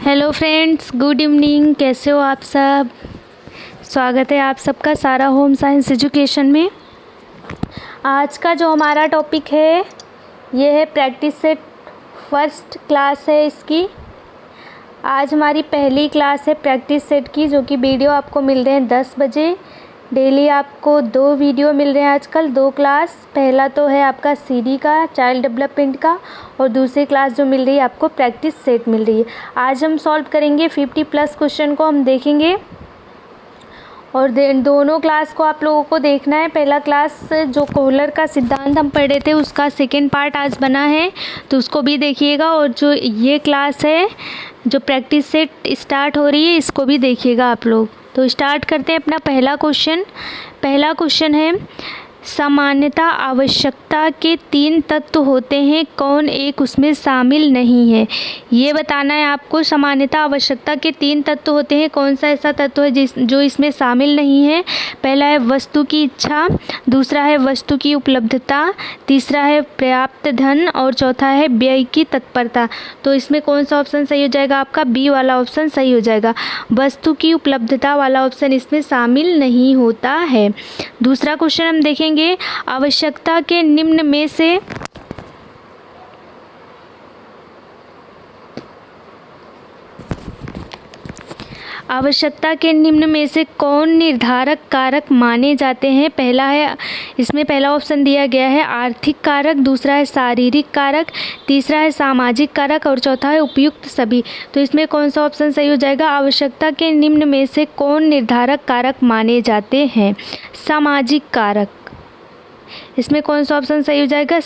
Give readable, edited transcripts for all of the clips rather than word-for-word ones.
Hello friends, good evening. कैसे हो आप सब? स्वागत है आप सबका सारा होम साइंस एजुकेशन में। आज का जो हमारा टॉपिक है ये है प्रैक्टिस सेट। फर्स्ट क्लास है इसकी। आज हमारी पहली क्लास है प्रैक्टिस सेट की, जो कि वीडियो आपको मिल रहे हैं 10 बजे। डेली आपको 2 वीडियो मिल रहे हैं आजकल, 2 क्लास। पहला तो है आपका सीडी का, चाइल्ड डेवलपमेंट का, और दूसरी क्लास जो मिल रही है आपको प्रैक्टिस सेट मिल रही है। आज हम सॉल्व करेंगे 50+ क्वेश्चन को हम देखेंगे, और दोनों क्लास को आप लोगों को देखना है। पहला क्लास जो कोहलर का सिद्धांत हम पढ़े थे उसका सेकेंड पार्ट आज बना है, तो उसको भी देखिएगा। और जो ये क्लास है जो प्रैक्टिस सेट स्टार्ट हो रही है इसको भी देखिएगा आप लोग। तो स्टार्ट करते हैं अपना पहला क्वेश्चन। पहला क्वेश्चन है, सामान्यता आवश्यकता के 3 तत्व होते हैं, कौन एक उसमें शामिल नहीं है? ये बताना है आपको। सामान्यता आवश्यकता के 3 तत्व होते हैं, कौन सा ऐसा तत्व है जो इसमें शामिल नहीं है? पहला है वस्तु की इच्छा, दूसरा है वस्तु की उपलब्धता, तीसरा है पर्याप्त धन, और चौथा है व्यय की तत्परता। तो इसमें कौन सा ऑप्शन सही हो जाएगा? आपका बी वाला ऑप्शन सही हो जाएगा। वस्तु की उपलब्धता वाला ऑप्शन इसमें शामिल नहीं होता है। दूसरा क्वेश्चन हम देखेंगे, आवश्यकता के निम्न में से आवश्यकता के निम्न में से कौन निर्धारक कारक माने जाते हैं? पहला है, इसमें पहला ऑप्शन दिया गया है आर्थिक कारक, दूसरा है शारीरिक कारक, तीसरा है सामाजिक कारक, और चौथा है उपयुक्त सभी। तो इसमें कौन सा ऑप्शन सही हो जाएगा? आवश्यकता के निम्न में से कौन निर्धारक कारक माने जाते हैं? सामाजिक कारक। इसमें कौन सा ऑप्शन सही हो जाएगा?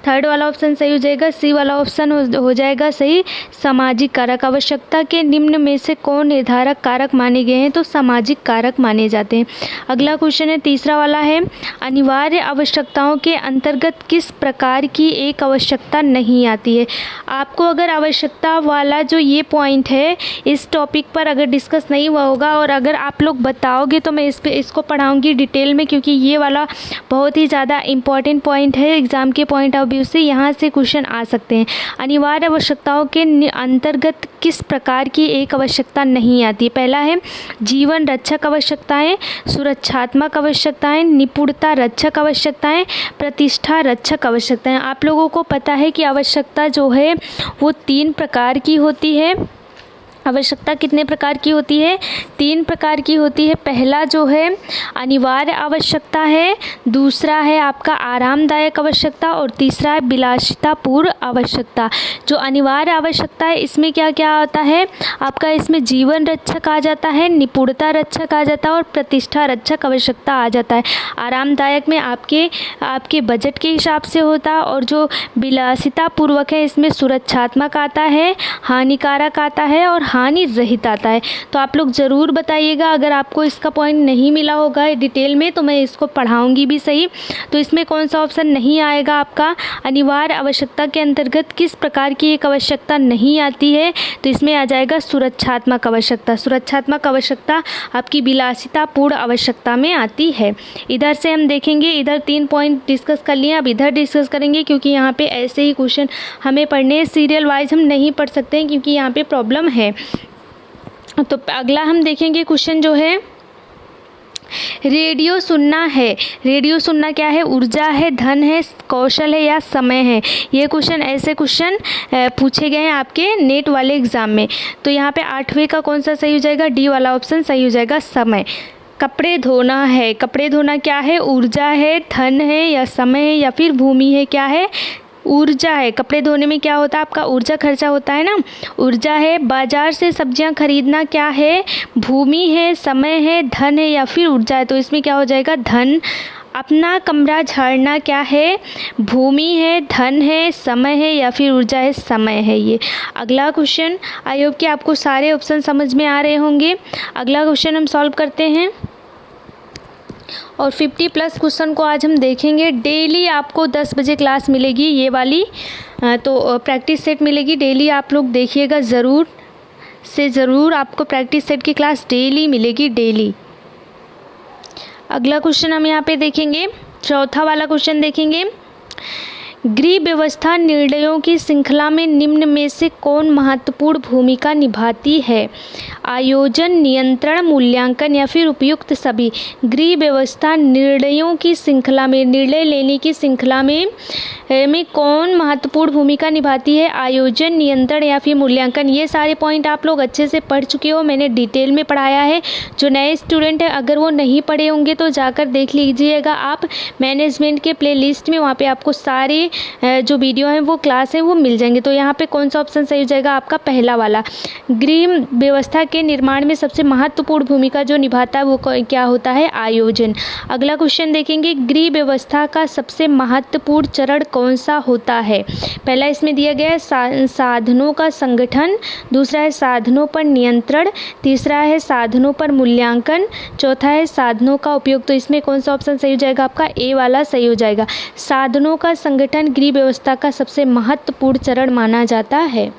थर्ड वाला ऑप्शन सही हो जाएगा। सी वाला ऑप्शन हो जाएगा सही, सामाजिक कारक। आवश्यकता के निम्न में से कौन निर्धारक कारक माने गए हैं? तो सामाजिक कारक माने जाते हैं। अगला क्वेश्चन है, तीसरा वाला है, अनिवार्य आवश्यकताओं के अंतर्गत किस प्रकार की एक आवश्यकता नहीं आती है? आपको अगर आवश्यकता वाला जो ये पॉइंट है इस टॉपिक पर अगर डिस्कस नहीं हुआ होगा और अगर आप लोग बताओगे तो मैं इसको पढ़ाऊँगी डिटेल में, क्योंकि ये वाला बहुत ही ज़्यादा इम्पॉर्टेंट पॉइंट है। एग्ज़ाम के पॉइंट ऑफ व्यू से यहाँ से क्वेश्चन आ सकते हैं। अनिवार्य आवश्यकताओं के अंतर्गत किस प्रकार की एक आवश्यकता नहीं आती? पहला है जीवन रक्षक आवश्यकताएं, सुरक्षात्मक आवश्यकताएं, निपुणता रक्षक आवश्यकताएं, प्रतिष्ठा रक्षक आवश्यकताएं। आप लोगों को पता है कि आवश्यकता जो है वो 3 प्रकार की होती है। आवश्यकता कितने प्रकार की होती है? 3 प्रकार की होती है। पहला जो है अनिवार्य आवश्यकता है, दूसरा है आपका आरामदायक आवश्यकता, और तीसरा है विलासितापूर्ण आवश्यकता। जो अनिवार्य आवश्यकता है इसमें क्या क्या आता है आपका? इसमें जीवन रक्षक आ जाता है, निपुणता रक्षक आ जाता है, और प्रतिष्ठा रक्षक आवश्यकता आ जाता है। आरामदायक में आपके बजट के हिसाब से होता है, और जो विलासितापूर्वक है इसमें सुरक्षात्मक आता है, हानिकारक आता है, और हानि रहित आता है। तो आप लोग ज़रूर बताइएगा, अगर आपको इसका पॉइंट नहीं मिला होगा डिटेल में तो मैं इसको पढ़ाऊंगी भी सही। तो इसमें कौन सा ऑप्शन नहीं आएगा आपका? अनिवार्य आवश्यकता के अंतर्गत किस प्रकार की एक आवश्यकता नहीं आती है? तो इसमें आ जाएगा सुरक्षात्मक आवश्यकता। सुरक्षात्मक आवश्यकता आपकी विलासितापूर्ण आवश्यकता में आती है। इधर से हम देखेंगे, इधर 3 पॉइंट डिस्कस कर लिए, अब इधर डिस्कस करेंगे, क्योंकि यहाँ पे ऐसे ही क्वेश्चन हमें पढ़ने हैं। सीरियल वाइज हम नहीं पढ़ सकते हैं क्योंकि यहाँ पे प्रॉब्लम है। तो अगला हम देखेंगे क्वेश्चन जो है, रेडियो सुनना है। रेडियो सुनना क्या है? ऊर्जा है, धन है, कौशल है, या समय है? ये क्वेश्चन ऐसे क्वेश्चन पूछे गए हैं आपके नेट वाले एग्ज़ाम में। तो यहाँ पे 8वें का कौन सा सही हो जाएगा? डी वाला ऑप्शन सही हो जाएगा, समय। कपड़े धोना है। कपड़े धोना क्या है? ऊर्जा है, धन है, या समय है, या फिर भूमि है? क्या है? ऊर्जा है। कपड़े धोने में क्या होता है आपका? ऊर्जा खर्चा होता है ना, ऊर्जा है। बाजार से सब्जियां खरीदना क्या है? भूमि है, समय है, धन है, या फिर ऊर्जा है? तो इसमें क्या हो जाएगा? धन। अपना कमरा झाड़ना क्या है? भूमि है, धन है, समय है, या फिर ऊर्जा है? समय है। ये अगला क्वेश्चन, आई होप कि आपको सारे ऑप्शन समझ में आ रहे होंगे। अगला क्वेश्चन हम सॉल्व करते हैं, और 50+ क्वेश्चन को आज हम देखेंगे। डेली आपको 10 बजे क्लास मिलेगी ये वाली, तो प्रैक्टिस सेट मिलेगी। डेली आप लोग देखिएगा, ज़रूर से ज़रूर आपको प्रैक्टिस सेट की क्लास डेली मिलेगी, डेली। अगला क्वेश्चन हम यहाँ पे देखेंगे, चौथा वाला क्वेश्चन देखेंगे गृह व्यवस्था निर्णयों की श्रृंखला में निम्न में से कौन महत्वपूर्ण भूमिका निभाती है? आयोजन, नियंत्रण, मूल्यांकन या फिर उपयुक्त सभी। गृह व्यवस्था निर्णयों की श्रृंखला में, निर्णय लेने की श्रृंखला में कौन महत्वपूर्ण भूमिका निभाती है? आयोजन, नियंत्रण या फिर मूल्यांकन। ये सारे पॉइंट आप लोग अच्छे से पढ़ चुके हो, मैंने डिटेल में पढ़ाया है। जो नए स्टूडेंट हैं अगर वो नहीं पढ़े होंगे तो जाकर देख लीजिएगा आप मैनेजमेंट के प्लेलिस्ट में, वहाँ पे आपको सारे जो वीडियो हैं वो क्लास है वो मिल जाएंगे। तो यहाँ पे कौन सा ऑप्शन सही हो जाएगा आपका? पहला वाला। गृह व्यवस्था के निर्माण में सबसे महत्वपूर्ण भूमिका जो निभाता है वो क्या होता है? आयोजन। अगला क्वेश्चन देखेंगे, गृह व्यवस्था का सबसे महत्वपूर्ण चरण कौन सा होता है? पहला इसमें दिया गया है साधनों का संगठन, दूसरा है साधनों पर नियंत्रण, तीसरा है साधनों पर मूल्यांकन, चौथा है साधनों का उपयोग। तो इसमें कौन सा ऑप्शन सही हो जाएगा आपका? ए वाला सही हो जाएगा। साधनों का संगठन गृह व्यवस्था का सबसे महत्वपूर्ण चरण माना जाता है।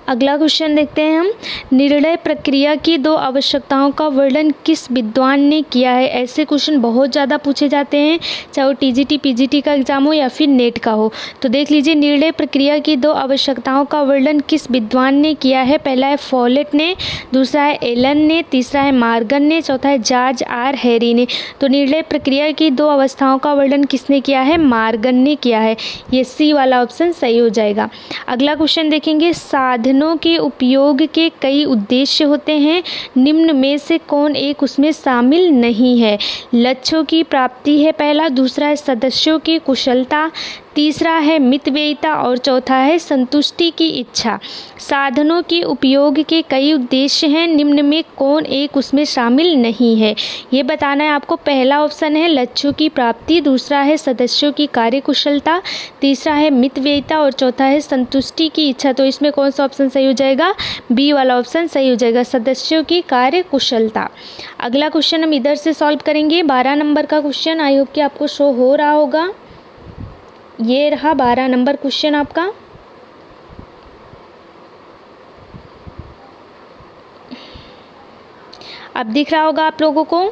अगला क्वेश्चन देखते हैं हम, निर्णय प्रक्रिया की दो आवश्यकताओं का वर्णन किस विद्वान ने किया है? ऐसे क्वेश्चन बहुत ज़्यादा पूछे जाते हैं, चाहे वो टीजीटी पीजीटी का एग्जाम हो या फिर नेट का हो। तो देख लीजिए, निर्णय प्रक्रिया की दो आवश्यकताओं का वर्णन किस विद्वान ने किया है? पहला है फॉलेट ने, दूसरा है एलन ने, तीसरा है मार्गन ने, चौथा है जॉर्ज आर हैरी ने। तो निर्णय प्रक्रिया की दो अवस्थाओं का वर्णन किसने किया है? मार्गन ने किया है। ये सी वाला ऑप्शन सही हो जाएगा। अगला क्वेश्चन देखेंगे, साधनों के उपयोग के कई उद्देश्य होते हैं, निम्न में से कौन एक उसमें शामिल नहीं है? लक्ष्यों की प्राप्ति है पहला, दूसरा है सदस्यों की कुशलता, तीसरा है मितव्ययिता और चौथा है संतुष्टि की इच्छा। साधनों के उपयोग के कई उद्देश्य हैं, निम्न में कौन एक उसमें शामिल नहीं है? ये बताना है आपको। पहला ऑप्शन है लक्ष्यों की प्राप्ति, दूसरा है सदस्यों की कार्यकुशलता, तीसरा है मितव्ययिता और चौथा है संतुष्टि की इच्छा। तो इसमें कौन सा ऑप्शन सही हो जाएगा? बी वाला ऑप्शन सही हो जाएगा, सदस्यों की कार्यकुशलता। अगला क्वेश्चन हम इधर से सॉल्व करेंगे, 12 नंबर का क्वेश्चन। आई होप कि आपको शो हो रहा होगा। ये रहा 12 नंबर क्वेश्चन आपका। अब दिख रहा होगा आप लोगों को,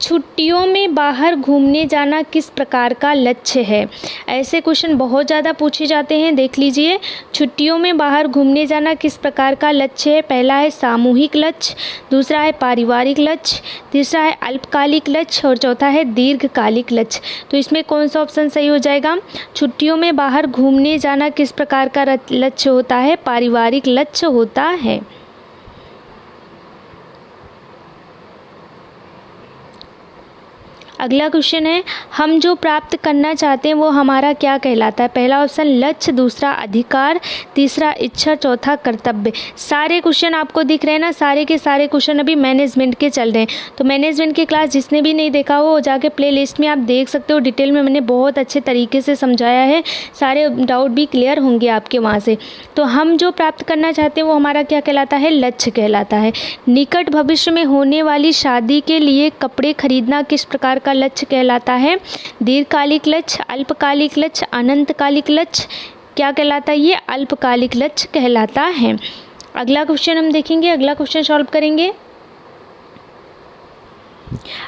छुट्टियों में बाहर घूमने जाना किस प्रकार का लक्ष्य है? ऐसे क्वेश्चन बहुत ज़्यादा पूछे जाते हैं। देख लीजिए, छुट्टियों में बाहर घूमने जाना किस प्रकार का लक्ष्य है? पहला है सामूहिक लक्ष्य, दूसरा है पारिवारिक लक्ष्य, तीसरा है अल्पकालिक लक्ष्य और चौथा है दीर्घकालिक लक्ष्य। तो इसमें कौन सा ऑप्शन सही हो जाएगा? छुट्टियों में बाहर घूमने जाना किस प्रकार का लक्ष्य होता है? पारिवारिक लक्ष्य होता है। अगला क्वेश्चन है, हम जो प्राप्त करना चाहते हैं वो हमारा क्या कहलाता है? पहला ऑप्शन लक्ष्य, दूसरा अधिकार, तीसरा इच्छा, चौथा कर्तव्य। सारे क्वेश्चन आपको दिख रहे हैं ना, सारे के सारे क्वेश्चन अभी मैनेजमेंट के चल रहे हैं। तो मैनेजमेंट की क्लास जिसने भी नहीं देखा हो जाके प्ले लिस्ट में आप देख सकते हो, डिटेल में मैंने बहुत अच्छे तरीके से समझाया है, सारे डाउट भी क्लियर होंगे आपके वहाँ से। तो हम जो प्राप्त करना चाहते हैं वो हमारा क्या कहलाता है? लक्ष्य कहलाता है। निकट भविष्य में होने वाली शादी के लिए कपड़े खरीदना किस प्रकार का लक्ष्य कहलाता है? दीर्घकालिक लक्ष्य, अल्पकालिक लक्ष्य, अनंतकालिक लक्ष्य। क्या कहलाता है? ये अल्पकालिक लक्ष्य कहलाता है। अगला क्वेश्चन हम देखेंगे, अगला क्वेश्चन सॉल्व करेंगे।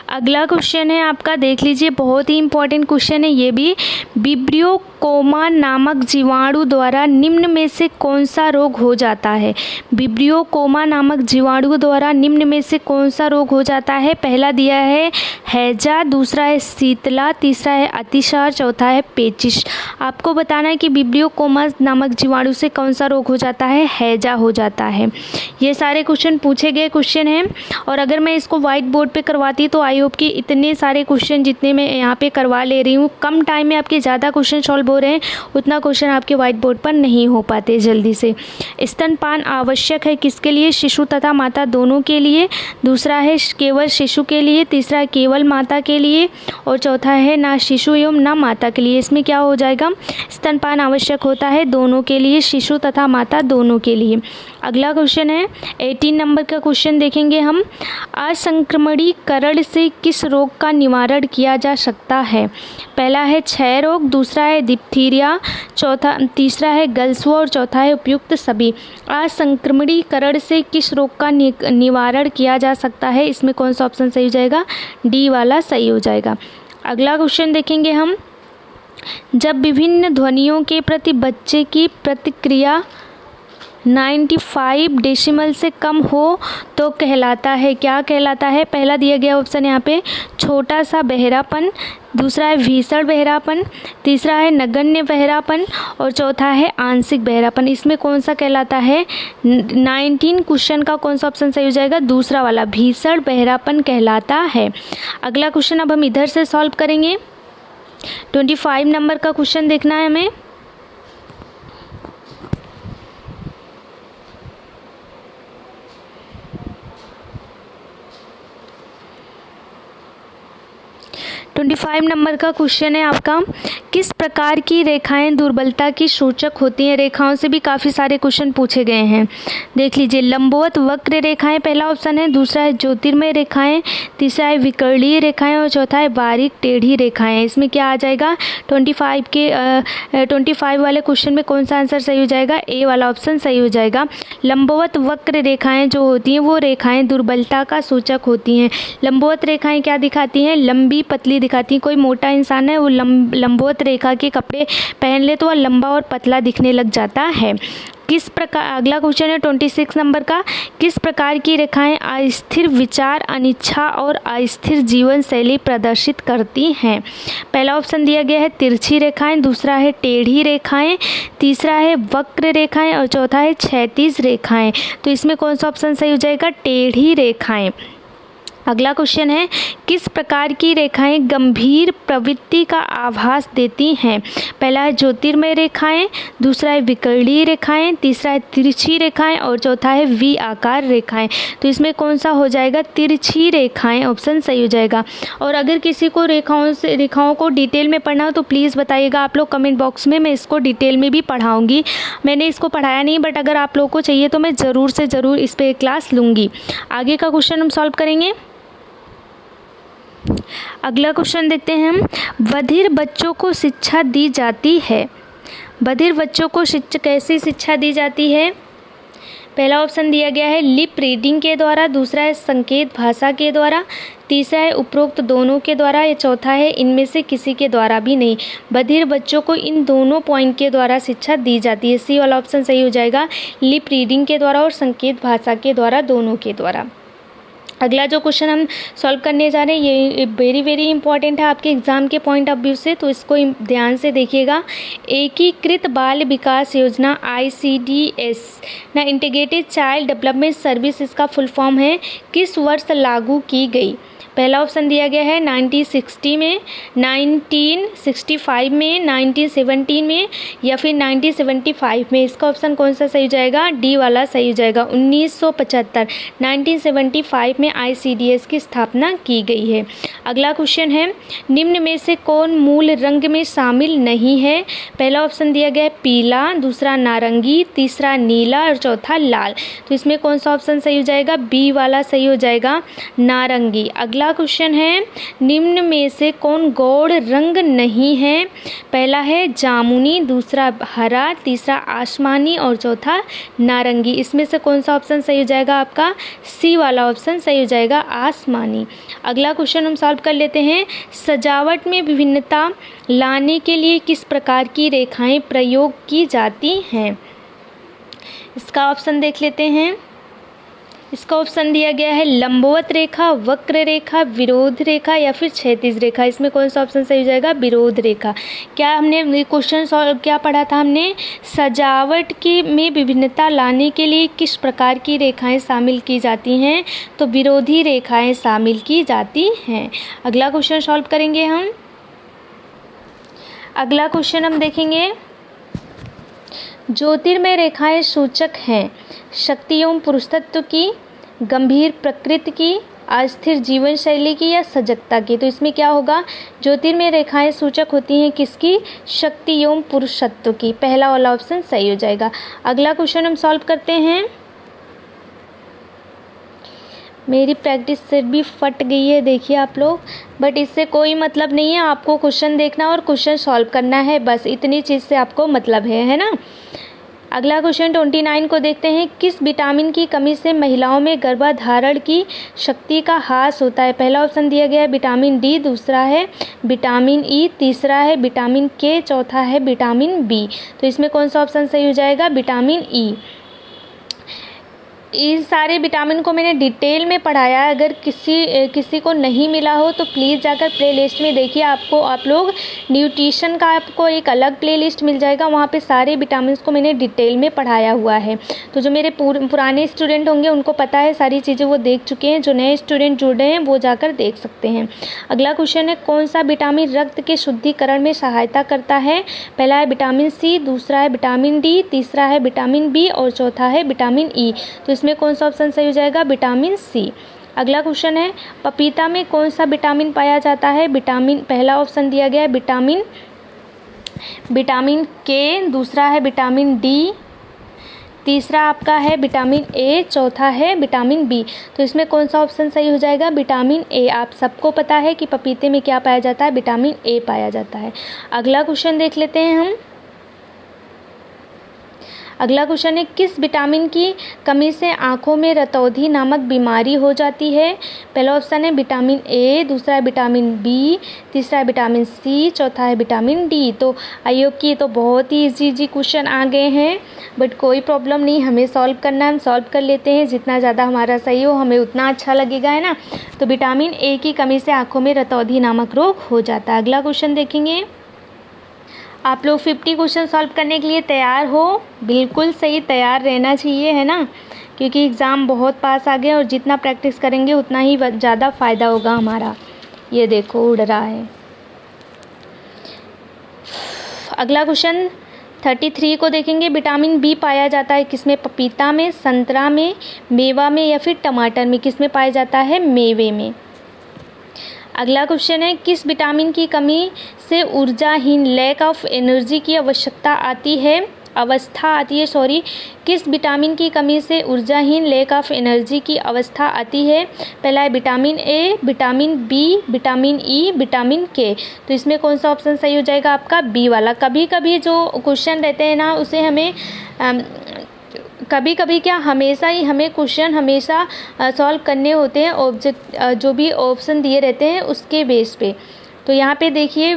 अगला क्वेश्चन है आपका, देख लीजिए, बहुत ही इंपॉर्टेंट क्वेश्चन है ये भी। विब्रियो कोमा नामक जीवाणु द्वारा निम्न में से कौन सा रोग हो जाता है? विब्रियो कोमा नामक जीवाणु द्वारा निम्न में से कौन सा रोग हो जाता है? पहला दिया है हैजा, दूसरा है शीतला, तीसरा है अतिसार, चौथा है पेचिश। आपको बताना है कि विब्रियो कोमा नामक जीवाणु से कौन सा रोग हो जाता है? हैजा हो जाता है। ये सारे क्वेश्चन पूछे गए क्वेश्चन हैं, और अगर मैं इसको व्हाइट बोर्ड पे करवाती तो आई होप कि इतने सारे क्वेश्चन जितने मैं यहाँ पे करवा ले रही हूँ, कम टाइम में आपके ज़्यादा क्वेश्चन सॉल्व हो रहे हैं, उतना क्वेश्चन आपके व्हाइट बोर्ड पर नहीं हो पाते जल्दी से। स्तनपान आवश्यक है किसके लिए? शिशु तथा माता दोनों के लिए, दूसरा है केवल शिशु के लिए, तीसरा केवल माता के लिए और चौथा है ना शिशु एवं ना माता के लिए। इसमें क्या हो जाएगा? स्तनपान आवश्यक होता है दोनों के लिए, शिशु तथा माता दोनों के लिए। अगला क्वेश्चन है 18 नंबर का क्वेश्चन देखेंगे हम। असंक्रमणीकरण से किस रोग का निवारण किया जा सकता है? पहला है क्षय रोग, दूसरा है डिप्थीरिया, तीसरा है गलसुआ और चौथा है उपयुक्त सभी। असंक्रमणीकरण से किस रोग का निवारण किया जा सकता है? इसमें कौन सा ऑप्शन सही हो जाएगा? डी वाला सही हो जाएगा। अगला क्वेश्चन देखेंगे हम। जब विभिन्न ध्वनियों के प्रति बच्चे की प्रतिक्रिया 95 डेसिमल से कम हो तो कहलाता है, क्या कहलाता है? पहला दिया गया ऑप्शन यहाँ पे छोटा सा बहरापन, दूसरा है भीषण बहरापन, तीसरा है नगण्य बहरापन और चौथा है आंशिक बहरापन। इसमें कौन सा कहलाता है? 19 क्वेश्चन का कौन सा ऑप्शन सही हो जाएगा? दूसरा वाला, भीषण बहरापन कहलाता है। अगला क्वेश्चन अब हम इधर से सॉल्व करेंगे। 25 नंबर का क्वेश्चन देखना है हमें। ट्वेंटी 25 नंबर का क्वेश्चन है आपका, किस प्रकार की रेखाएं दुर्बलता की सूचक होती हैं? रेखाओं से भी काफ़ी सारे क्वेश्चन पूछे गए हैं, देख लीजिए। लंबवत वक्र रेखाएं पहला ऑप्शन है, दूसरा है ज्योतिर्मय रेखाएं, तीसरा है विकर्णीय रेखाएं और चौथा है बारीक टेढ़ी रेखाएं। इसमें क्या आ जाएगा? 25 वाले क्वेश्चन में कौन सा आंसर सही हो जाएगा? ए वाला ऑप्शन सही हो जाएगा। लंबवत वक्र रेखाएं जो होती हैं वो रेखाएं दुर्बलता का सूचक होती हैं। लंबवत रेखाएं क्या दिखाती हैं? लंबी पतली दिखाती हैं। कोई मोटा इंसान है वो लंबवत रेखा के कपड़े पहन ले तो वह लंबा और पतला दिखने लग जाता है। किस प्रकार, अगला क्वेश्चन है 26 नंबर का, किस प्रकार की रेखाएं अस्थिर विचार, अनिच्छा और अस्थिर जीवन शैली प्रदर्शित करती हैं? पहला ऑप्शन दिया गया है तिरछी रेखाएं, दूसरा है टेढ़ी रेखाएं, तीसरा है वक्र रेखाएं और चौथा है क्षैतिज रेखाएं। तो इसमें कौन सा ऑप्शन सही हो जाएगा? टेढ़ी रेखाएं। अगला क्वेश्चन है, किस प्रकार की रेखाएं गंभीर प्रवृत्ति का आभास देती हैं? पहला है ज्योतिर्मय रेखाएं, दूसरा है विकर्णीय रेखाएं, तीसरा है तिरछी रेखाएं और चौथा है वी आकार रेखाएं। तो इसमें कौन सा हो जाएगा? तिरछी रेखाएं ऑप्शन सही हो जाएगा। और अगर किसी को रेखाओं को डिटेल में पढ़ना हो तो प्लीज़ बताइएगा आप लोग कमेंट बॉक्स में, मैं इसको डिटेल में भी पढ़ाऊँगी। मैंने इसको पढ़ाया नहीं, बट अगर आप लोगों को चाहिए तो मैं ज़रूर से ज़रूर इस पर क्लास लूँगी। आगे का क्वेश्चन हम सॉल्व करेंगे। अगला क्वेश्चन देखते हैं हम, बधिर बच्चों को शिक्षा दी जाती है। बधिर बच्चों को कैसी शिक्षा दी जाती है? पहला ऑप्शन दिया गया है लिप रीडिंग के द्वारा, दूसरा है संकेत भाषा के द्वारा, तीसरा है उपरोक्त दोनों के द्वारा या चौथा है इनमें से किसी के द्वारा भी नहीं। बधिर बच्चों को इन दोनों पॉइंट के द्वारा शिक्षा दी जाती है। सी वाला ऑप्शन सही हो जाएगा, लिप रीडिंग के द्वारा और संकेत भाषा के द्वारा, दोनों के द्वारा। अगला जो क्वेश्चन हम सॉल्व करने जा रहे हैं ये वेरी इंपॉर्टेंट है आपके एग्ज़ाम के पॉइंट ऑफ व्यू से, तो इसको ध्यान से देखिएगा। एकीकृत बाल विकास योजना ICDS ना इंटीग्रेटेड चाइल्ड डेवलपमेंट सर्विस इसका फुल फॉर्म है, किस वर्ष लागू की गई? पहला ऑप्शन दिया गया है 1960 में, 1965 में, 1970 में या फिर 1975 में। इसका ऑप्शन कौन सा सही हो जाएगा? डी वाला सही हो जाएगा। 1975 में ICDS की स्थापना की गई है। अगला क्वेश्चन है, निम्न में से कौन मूल रंग में शामिल नहीं है? पहला ऑप्शन दिया गया है पीला, दूसरा नारंगी, तीसरा नीला और चौथा लाल। तो इसमें कौन सा ऑप्शन सही हो जाएगा? बी वाला सही हो जाएगा, नारंगी। अगला क्वेश्चन है, निम्न में से कौन गौड़ रंग नहीं है? पहला है जामुनी, दूसरा हरा, तीसरा आसमानी और चौथा नारंगी। इसमें से कौन सा ऑप्शन सही हो जाएगा? आपका सी वाला ऑप्शन सही हो जाएगा, आसमानी। अगला क्वेश्चन हम सॉल्व कर लेते हैं, सजावट में विभिन्नता लाने के लिए किस प्रकार की रेखाएं प्रयोग की जाती हैं? इसका ऑप्शन देख लेते हैं। इसका ऑप्शन दिया गया है लंबवत रेखा, वक्र रेखा, विरोध रेखा या फिर क्षैतिज रेखा। इसमें कौन सा ऑप्शन सही हो जाएगा? विरोध रेखा। क्या हमने क्वेश्चन सॉल्व क्या पढ़ा था हमने? सजावट की में विभिन्नता लाने के लिए किस प्रकार की रेखाएं शामिल की जाती हैं? तो विरोधी रेखाएं शामिल की जाती हैं। अगला क्वेश्चन सॉल्व करेंगे हम। अगला क्वेश्चन हम देखेंगे, ज्योतिर्मय रेखाएं सूचक हैं शक्ति एवं पुरुषत्व की, गंभीर प्रकृति की, अस्थिर जीवन शैली की या सजगता की। तो इसमें क्या होगा? ज्योतिर्मय रेखाएं सूचक होती हैं किसकी? शक्ति एवं पुरुषत्व की। पहला वाला ऑप्शन सही हो जाएगा। अगला क्वेश्चन हम सॉल्व करते हैं। मेरी प्रैक्टिस सेट भी फट गई है देखिए आप लोग, बट इससे कोई मतलब नहीं है। आपको क्वेश्चन देखना और क्वेश्चन सॉल्व करना है, बस इतनी चीज़ से आपको मतलब है ना। अगला क्वेश्चन 29 को देखते हैं। किस विटामिन की कमी से महिलाओं में गर्भधारण की शक्ति का ह्रास होता है? पहला ऑप्शन दिया गया है विटामिन डी, दूसरा है विटामिन ई, तीसरा है विटामिन के, चौथा है विटामिन बी। तो इसमें कौन सा ऑप्शन सही हो जाएगा? Vitamin E. इस सारे विटामिन को मैंने डिटेल में पढ़ाया है, अगर किसी को नहीं मिला हो तो प्लीज़ जाकर प्लेलिस्ट में देखिए। आप लोग न्यूट्रिशन का आपको एक अलग प्लेलिस्ट मिल जाएगा, वहाँ पे सारे विटामिन को मैंने डिटेल में पढ़ाया हुआ है। तो जो मेरे पुराने स्टूडेंट होंगे उनको पता है सारी चीज़ें, वो देख चुके हैं। जो नए स्टूडेंट जुड़े हैं वो जाकर देख सकते हैं। अगला क्वेश्चन है, कौन सा विटामिन रक्त के शुद्धिकरण में सहायता करता है? पहला है विटामिन सी, दूसरा है विटामिन डी, तीसरा है विटामिन बी और चौथा है विटामिन ई। तो इसमें कौन सा ऑप्शन सही हो जाएगा? Vitamin C. अगला क्वेश्चन है, पपीता में कौन सा विटामिन पाया जाता है? पहला ऑप्शन दिया गया है विटामिन के, दूसरा है विटामिन डी, तीसरा आपका है विटामिन ए, चौथा है विटामिन बी। तो इसमें कौन सा ऑप्शन सही हो जाएगा? Vitamin A. आप सबको पता है कि पपीते में क्या पाया जाता है? विटामिन ए पाया जाता है। अगला क्वेश्चन देख लेते हैं हम। अगला क्वेश्चन है, किस विटामिन की कमी से आँखों में रतौंधी नामक बीमारी हो जाती है? पहला ऑप्शन है विटामिन ए, दूसरा है विटामिन बी, तीसरा है विटामिन सी, चौथा है विटामिन डी। तो आयोग की तो बहुत ही इजी क्वेश्चन आ गए हैं, बट कोई प्रॉब्लम नहीं, हमें सॉल्व करना है, हम सॉल्व कर लेते हैं। जितना ज़्यादा हमारा सही हो हमें उतना अच्छा लगेगा, है ना। तो विटामिन ए की कमी से आँखों में रतौंधी नामक रोग हो जाता है। अगला क्वेश्चन देखेंगे। आप लोग 50 क्वेश्चन सॉल्व करने के लिए तैयार हो? बिल्कुल सही, तैयार रहना चाहिए, है ना, क्योंकि एग्ज़ाम बहुत पास आ गए और जितना प्रैक्टिस करेंगे उतना ही ज़्यादा फ़ायदा होगा हमारा। ये देखो उड़ रहा है। अगला क्वेश्चन 33 को देखेंगे। विटामिन बी पाया जाता है किसमें? पपीता में, संतरा में, मेवा में या फिर टमाटर में? किसमें पाया जाता है? मेवे में। अगला क्वेश्चन है, किस विटामिन की कमी से ऊर्जाहीन लैक ऑफ एनर्जी की अवस्था आती है? किस विटामिन की कमी से ऊर्जाहीन लैक ऑफ एनर्जी की अवस्था आती है? पहला है vitamin A, vitamin B, vitamin E, vitamin K. तो इसमें कौन सा ऑप्शन सही हो जाएगा? आपका बी वाला। कभी कभी जो क्वेश्चन रहते हैं ना, उसे हमें कभी कभी क्या हमेशा ही हमें क्वेश्चन हमेशा सॉल्व करने होते हैं ऑब्जेक्ट जो भी ऑप्शन दिए रहते हैं उसके बेस पे। तो यहाँ पे देखिए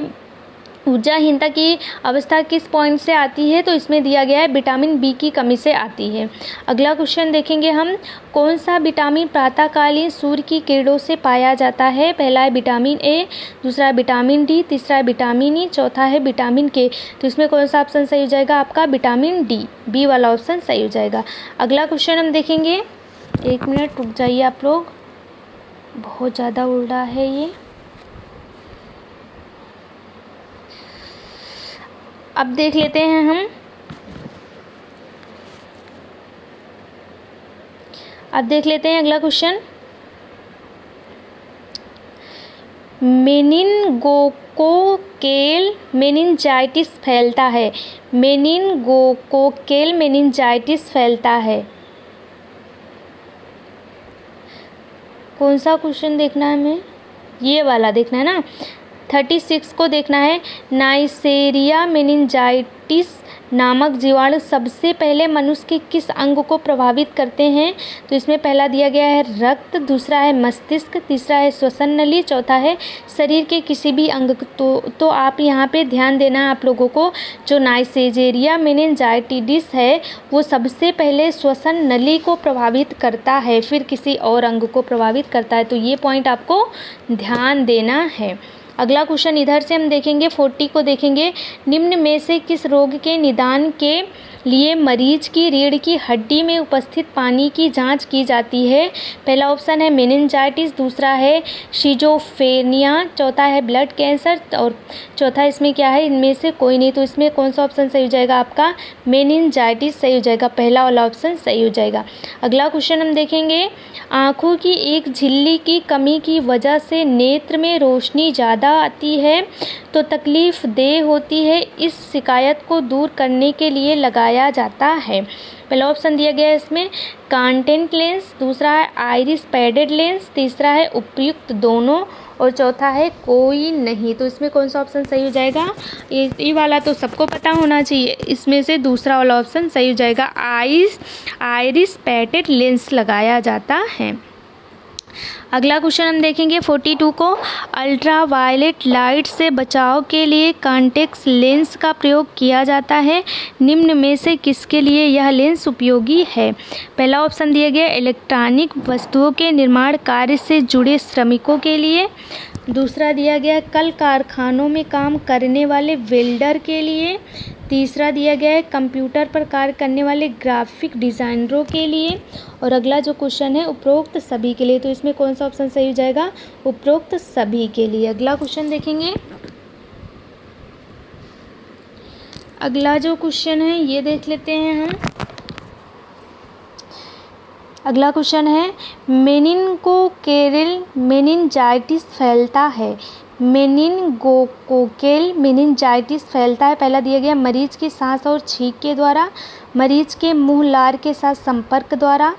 ऊर्जाहीनता की अवस्था किस पॉइंट से आती है? तो इसमें दिया गया है विटामिन बी की कमी से आती है। अगला क्वेश्चन देखेंगे हम, कौन सा विटामिन प्रातःकालीन सूर्य की किरणों से पाया जाता है? पहला है विटामिन ए, दूसरा है विटामिन डी, तीसरा है विटामिन ई, चौथा है विटामिन के। तो इसमें कौन सा ऑप्शन सही हो जाएगा? आपका विटामिन डी, बी वाला ऑप्शन सही हो जाएगा। अगला क्वेश्चन हम देखेंगे। 1 मिनट रुक जाइए आप लोग, बहुत ज़्यादा उड़ रहा है ये। अब देख लेते हैं हम। अब देख लेते हैं अगला क्वेश्चन। मेनिनगोकोकेल मेनिंजाइटिस फैलता है। मेनिनगोकोकेल मेनिंजाइटिस फैलता है। कौन सा क्वेश्चन देखना है हमें? ये वाला देखना है ना। 36 को देखना है। नाइसेरिया मेनिंजाइटिस नामक जीवाणु सबसे पहले मनुष्य के किस अंग को प्रभावित करते हैं? तो इसमें पहला दिया गया है रक्त, दूसरा है मस्तिष्क, तीसरा है श्वसन नली, चौथा है शरीर के किसी भी अंग। तो आप यहाँ पे ध्यान देना है आप लोगों को। जो नाइसेरिया मेनिंजाइटिस है वो सबसे पहले श्वसन नली को प्रभावित करता है, फिर किसी और अंग को प्रभावित करता है। तो ये पॉइंट आपको ध्यान देना है। अगला क्वेश्चन इधर से हम देखेंगे। 40 को देखेंगे। निम्न में से किस रोग के निदान के लिए मरीज की रीढ़ की हड्डी में उपस्थित पानी की जांच की जाती है? पहला ऑप्शन है मेनिंजाइटिस, दूसरा है शिजोफ्रेनिया, चौथा है ब्लड कैंसर और चौथा इसमें क्या है? इनमें से कोई नहीं। तो इसमें कौन सा ऑप्शन सही हो जाएगा? आपका मेनिंजाइटिस सही हो जाएगा, पहला वाला ऑप्शन सही हो जाएगा। अगला क्वेश्चन हम देखेंगे। आँखों की एक झिल्ली की कमी की वजह से नेत्र में रोशनी ज़्यादा आती है तो तकलीफ देह होती है, इस शिकायत को दूर करने के लिए लगाया जाता है। पहला ऑप्शन दिया गया है इसमें कॉन्टैक्ट लेंस, दूसरा है आइरिस पैडेड लेंस, तीसरा है उपयुक्त दोनों और चौथा है कोई नहीं। तो इसमें कौन सा ऑप्शन सही हो जाएगा? ये वाला तो सबको पता होना चाहिए, इसमें से दूसरा वाला ऑप्शन सही हो जाएगा। आइरिस पैटेड लेंस लगाया जाता है। अगला क्वेश्चन हम देखेंगे 42 को। अल्ट्रा वायलेट लाइट से बचाव के लिए कॉन्टैक्ट लेंस का प्रयोग किया जाता है, निम्न में से किसके लिए यह लेंस उपयोगी है? पहला ऑप्शन दिया गया इलेक्ट्रॉनिक वस्तुओं के निर्माण कार्य से जुड़े श्रमिकों के लिए, दूसरा दिया गया कल कारखानों में काम करने वाले वेल्डर के लिए, तीसरा दिया गया है कंप्यूटर पर कार्य करने वाले ग्राफिक डिज़ाइनरों के लिए, और अगला जो क्वेश्चन है उपरोक्त सभी के लिए। तो इसमें कौन सा ऑप्शन सही हो जाएगा? उपरोक्त सभी के लिए। अगला क्वेश्चन देखेंगे। अगला जो क्वेश्चन है ये देख लेते हैं हम। अगला क्वेश्चन है मेनिनगोकोकल मेनिंजाइटिस फैलता है। मेनिनगोकोकल मेनिंजाइटिस फैलता है, पहला दिया गया मरीज की सांस और छींक के द्वारा, मरीज के मुंह लार के साथ संपर्क द्वारा,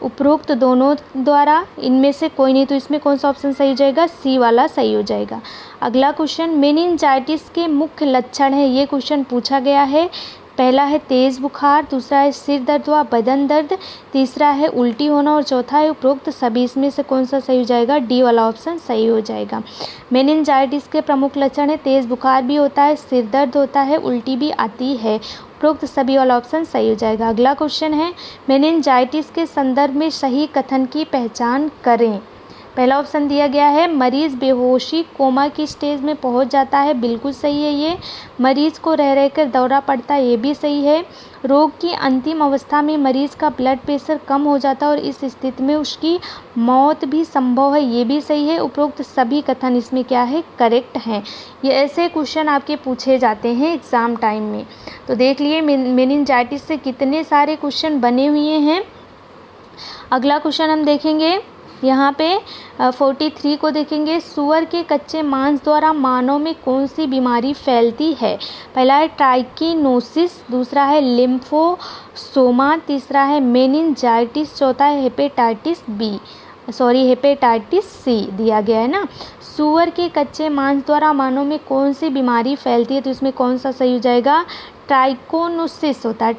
उपरोक्त दोनों द्वारा, इनमें से कोई नहीं। तो इसमें कौन सा ऑप्शन सही हो जाएगा? सी वाला सही हो जाएगा। अगला क्वेश्चन मेनिंजाइटिस के मुख्य लक्षण है, ये क्वेश्चन पूछा गया है। पहला है तेज़ बुखार, दूसरा है सिर दर्द व बदन दर्द, तीसरा है उल्टी होना और चौथा है उपरोक्त सभी। इसमें से कौन सा सही हो जाएगा? डी वाला ऑप्शन सही हो जाएगा। मेनिंजाइटिस के प्रमुख लक्षण है तेज़ बुखार भी होता है, सिर दर्द होता है, उल्टी भी आती है, उपरोक्त सभी वाला ऑप्शन सही हो जाएगा। अगला क्वेश्चन है मेनिंजाइटिस के संदर्भ में सही कथन की पहचान करें। पहला ऑप्शन दिया गया है मरीज़ बेहोशी कोमा की स्टेज में पहुंच जाता है, बिल्कुल सही है ये। मरीज़ को रह रहकर दौरा पड़ता है, ये भी सही है। रोग की अंतिम अवस्था में मरीज़ का ब्लड प्रेशर कम हो जाता है और इस स्थिति में उसकी मौत भी संभव है, ये भी सही है। उपरोक्त सभी कथन इसमें क्या है? करेक्ट हैं। ये ऐसे क्वेश्चन आपके पूछे जाते हैं एग्ज़ाम टाइम में। तो देख लिए मेनिंजाइटिस से कितने सारे क्वेश्चन बने हुए हैं। अगला क्वेश्चन हम देखेंगे यहाँ पे 43 को देखेंगे। सुअर के कच्चे मांस द्वारा मानव में कौन सी बीमारी फैलती है? पहला है ट्राइकिनोसिस, दूसरा है लिम्फोसोमा, तीसरा है मेनिंजाइटिस, चौथा है हेपेटाइटिस सी दिया गया है ना। सुअर के कच्चे मांस द्वारा मानव में कौन सी बीमारी फैलती है? तो इसमें कौन सा सही हो जाएगा? ट्राइकोनोसिस होता है,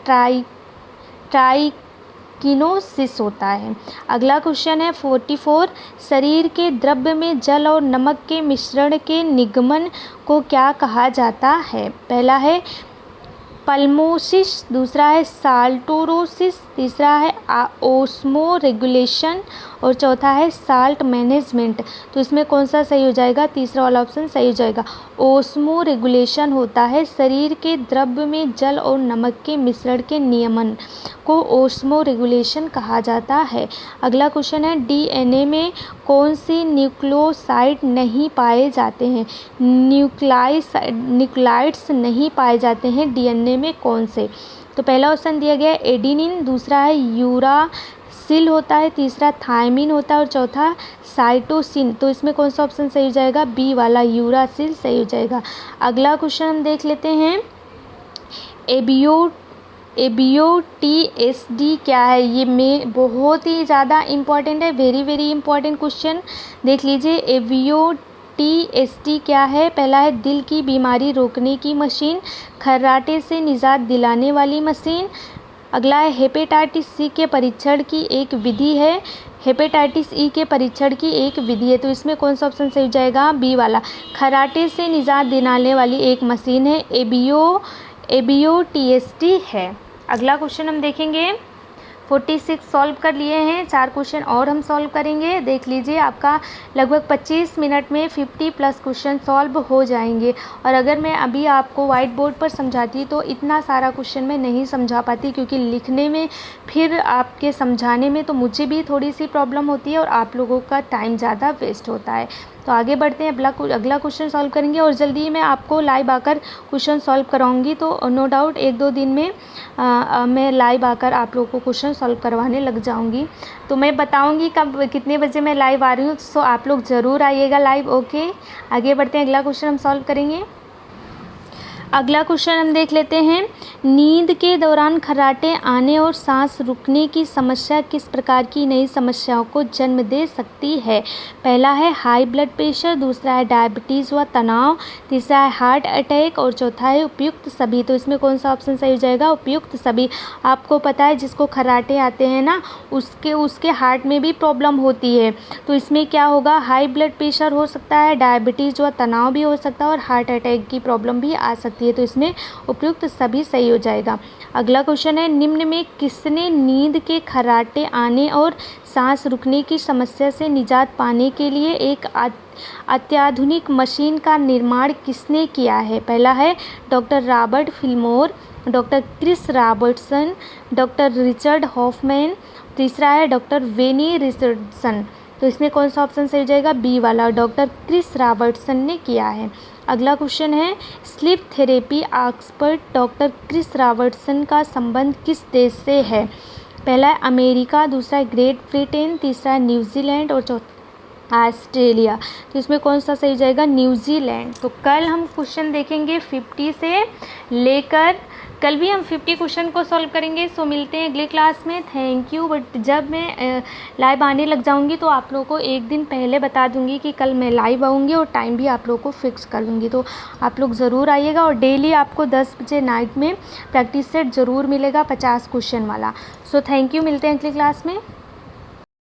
ट्राइकिनोसिस होता है। अगला क्वेश्चन है 44। शरीर के द्रव्य में जल और नमक के मिश्रण के निगमन को क्या कहा जाता है? पहला है पल्मोसिस, दूसरा है साल्टोरोसिस, तीसरा है ओस्मो रेगुलेशन और चौथा है साल्ट मैनेजमेंट। तो इसमें कौन सा सही हो जाएगा? तीसरा वाला ऑप्शन सही हो जाएगा। ओस्मो रेगुलेशन होता है शरीर के द्रव्य में जल और नमक के मिश्रण के नियमन को ओस्मो रेगुलेशन कहा जाता है। अगला क्वेश्चन है डीएनए में कौन सी न्यूक्लियोसाइड नहीं पाए जाते हैं? न्यूक्लाइड्स नहीं पाए जाते हैं डीएनए में कौन से? तो पहला ऑप्शन दिया गया है एडिनिन, दूसरा है यूरासिल होता है, तीसरा थायमिन होता है और चौथा साइटोसिन। तो इसमें कौन सा ऑप्शन सही हो जाएगा? बी वाला यूरासिल सही हो जाएगा। अगला क्वेश्चन हम देख लेते हैं एबीओटीएसडी क्या है? ये में बहुत ही ज़्यादा इम्पॉर्टेंट है, वेरी इंपॉर्टेंट क्वेश्चन। देख लीजिए एबीओटीएसडी क्या है? पहला है दिल की बीमारी रोकने की मशीन, खर्राटे से निजात दिलाने वाली मशीन। अगला है हेपेटाइटिस सी के परीक्षण की एक विधि है, हेपेटाइटिस ई के परीक्षण की एक विधि है। तो इसमें कौन सा ऑप्शन सही हो जाएगा? बी वाला, खर्राटे से निजात दिलाने वाली एक मशीन है, एबीओटीएसडी है। अगला क्वेश्चन हम देखेंगे 46 सॉल्व कर लिए हैं, 4 क्वेश्चन और हम सॉल्व करेंगे। देख लीजिए आपका लगभग 25 मिनट में 50+ क्वेश्चन सॉल्व हो जाएंगे। और अगर मैं अभी आपको वाइट बोर्ड पर समझाती तो इतना सारा क्वेश्चन मैं नहीं समझा पाती, क्योंकि लिखने में फिर आपके समझाने में तो मुझे भी थोड़ी सी प्रॉब्लम होती है और आप लोगों का टाइम ज़्यादा वेस्ट होता है। तो आगे बढ़ते हैं, अगला क्वेश्चन सॉल्व करेंगे और जल्दी ही मैं आपको लाइव आकर क्वेश्चन सॉल्व कराऊंगी। तो नो डाउट 1-2 दिन में मैं लाइव आकर आप लोगों को क्वेश्चन सॉल्व करवाने लग जाऊंगी। तो मैं बताऊंगी कब कितने बजे मैं लाइव आ रही हूँ, सो आप लोग ज़रूर आइएगा लाइव। ओके, आगे बढ़ते हैं, अगला क्वेश्चन हम सॉल्व करेंगे। अगला क्वेश्चन हम देख लेते हैं। नींद के दौरान खर्राटे आने और सांस रुकने की समस्या किस प्रकार की नई समस्याओं को जन्म दे सकती है? पहला है हाई ब्लड प्रेशर, दूसरा है डायबिटीज़ व तनाव, तीसरा है हार्ट अटैक और चौथा है उपयुक्त सभी। तो इसमें कौन सा ऑप्शन सही हो जाएगा? उपयुक्त सभी। आपको पता है जिसको खर्राटे आते हैं ना, उसके हार्ट में भी प्रॉब्लम होती है। तो इसमें क्या होगा? हाई ब्लड प्रेशर हो सकता है, डायबिटीज़ व तनाव भी हो सकता है और हार्ट अटैक की प्रॉब्लम भी आ सकती है। तो इसमें उपयुक्त सभी सही हो जाएगा। अगला क्वेश्चन है, निम्न में किसने नींद के खर्राटे आने और सांस रुकने की समस्या से निजात पाने के लिए एक अत्याधुनिक मशीन का निर्माण किसने किया है? पहला है doctor Robert Fillmore, doctor Chris Robertson, doctor Richard Hoffman, तीसरा है डॉक्टर वेनी रिचर्डसन। तो इसमें कौन सा ऑप्शन सही हो जाएगा? बी वाला, डॉक्टर क्रिस रॉबर्टसन ने किया है। अगला क्वेश्चन है, sleep therapy expert doctor Chris Robertson का संबंध किस देश से है? पहला है अमेरिका, दूसरा है ग्रेट ब्रिटेन, तीसरा है न्यूजीलैंड और चौथा ऑस्ट्रेलिया। तो इसमें कौन सा सही हो जाएगा? न्यूजीलैंड। तो कल हम क्वेश्चन देखेंगे 50 से लेकर, कल भी हम 50 क्वेश्चन को सॉल्व करेंगे। सो मिलते हैं अगले क्लास में। Thank you. बट जब मैं लाइव आने लग जाऊंगी तो आप लोगों को एक दिन पहले बता दूंगी कि कल मैं लाइव आऊंगी और टाइम भी आप लोगों को फिक्स कर दूंगी। तो आप लोग ज़रूर आइएगा और डेली आपको 10 बजे नाइट में प्रैक्टिस सेट ज़रूर मिलेगा 50 क्वेश्चन वाला। सो थैंक यू, मिलते हैं अगली क्लास में।